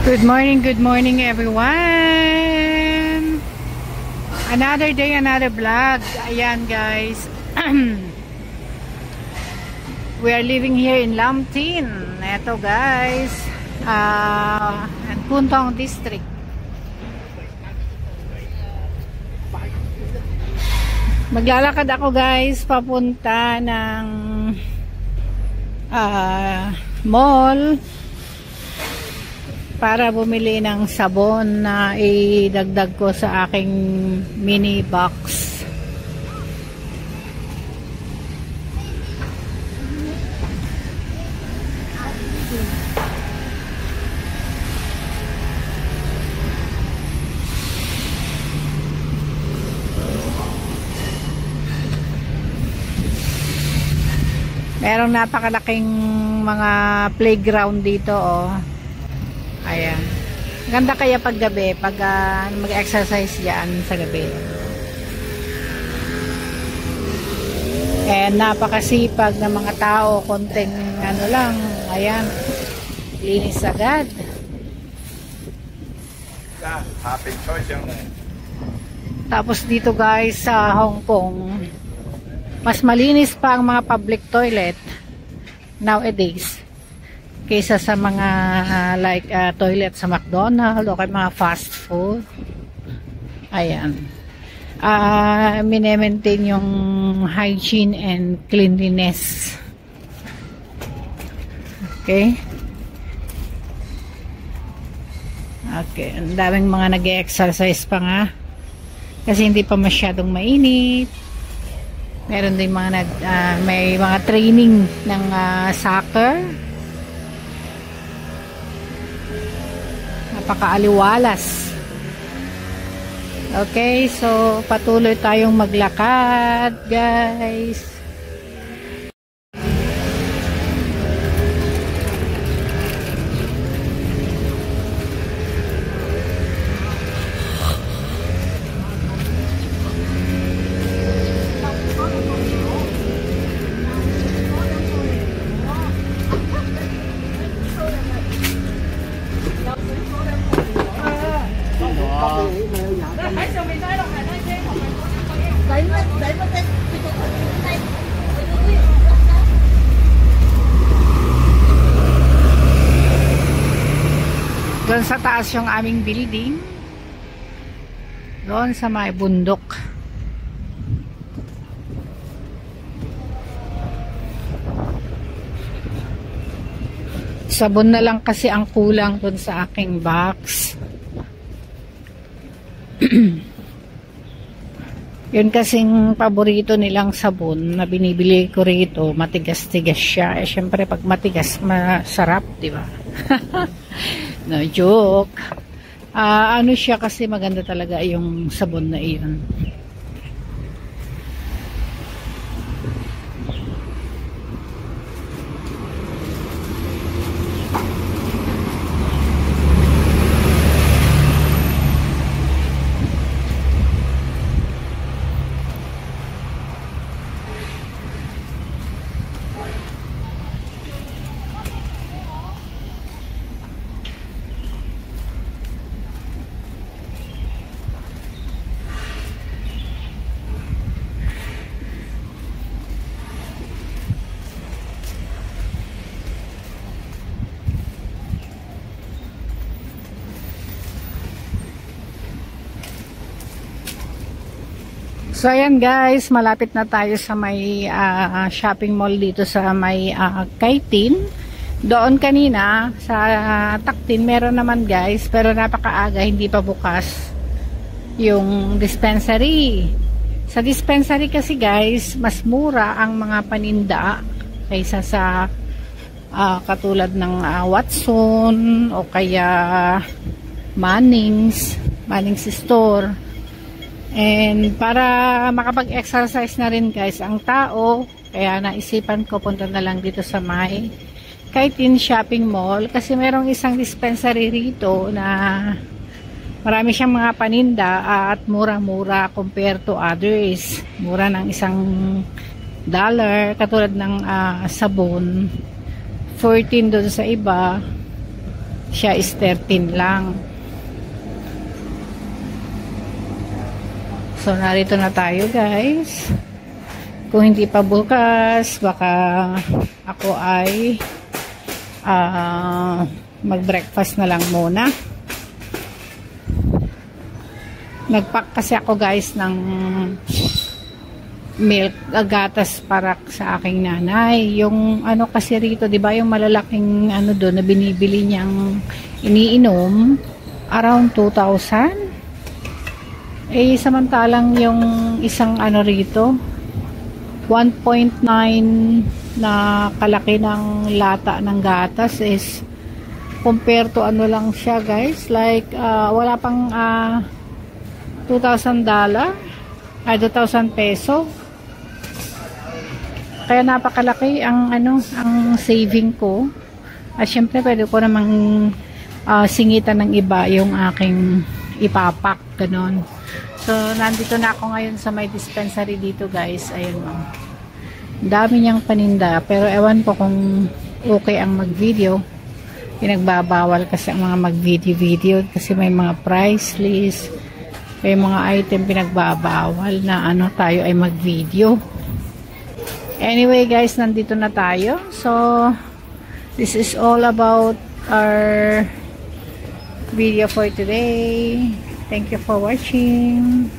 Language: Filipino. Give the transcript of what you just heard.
Good morning everyone. Another day, another vlog. Ayan guys. We are living here in Lamtin. Eto guys. Puntong District. Maglalakad ako guys papunta ng mall para bumili ng sabon na idagdag ko sa aking mini box. Merong napakalaking mga playground dito, oh. Ayan. Ganda kaya pag gabi, pag mag-exercise yan sa gabi. And napakasipag ng mga tao, konting ano lang, ayan, linis agad. Happy choice yung Tapos dito guys sa Hong Kong, mas malinis pa ang mga public toilet nowadays kaysa sa mga toilet sa McDonald's o kay mga fast food. Ayan. Mine-maintain yung hygiene and cleanliness. Okay? Okay. Ang daming mga nag-exercise pa nga. Kasi hindi pa masyadong mainit. Meron din mga may mga training ng soccer. Napakaaliwalas. Okay, so patuloy tayong maglakad, guys. Doon sa taas yung aming building. Doon sa may bundok. Sabon na lang kasi ang kulang doon sa aking box. Yun kasing paborito nilang sabon na binibili ko rito, matigas-tigas siya. Eh syempre pag matigas masarap, di ba? No joke. Ano siya kasi maganda talaga yung sabon na iyon. So ayan guys, malapit na tayo sa may shopping mall dito sa may Kaitin. Doon kanina sa Taktin meron naman guys, pero napakaaga, hindi pa bukas yung dispensary. Sa dispensary kasi guys, mas mura ang mga paninda kaysa sa katulad ng Watson o kaya Manning's store. And para makapag-exercise na rin guys ang tao, kaya naisipan ko punta na lang dito sa may Kaitin Shopping Mall kasi merong isang dispensary rito na marami siyang mga paninda at mura-mura compared to others. Mura ng $1 katulad ng sabon, 14 doon sa iba. siya is 13 lang. So narito na tayo guys. Kung hindi pa bukas, baka ako ay mag-breakfast na lang muna. Nagpack kasi ako guys ng milk, gatas para sa aking nanay. Yung ano kasi rito, 'di ba, yung malalaking ano doon na binibili niyang iniinom around 2,000. Eh samantalang yung isang ano rito 1.9 na kalaki ng lata ng gatas is compare to ano lang siya guys, like wala pang $2,000 ay 2,000 peso. Kaya napakalaki ang ano, ang saving ko. At syempre pwede ko namang singitan ng iba yung aking ipapak, ganon. So nandito na ako ngayon sa may dispensary dito guys. Ayun o, dami niyang paninda, pero ewan ko kung okay ang mag video. Pinagbabawal kasi ang mga mag video kasi may mga price list, may mga item pinagbabawal na ano tayo ay mag video. Anyway guys, nandito na tayo. So this is all about our video for today. Thank you for watching.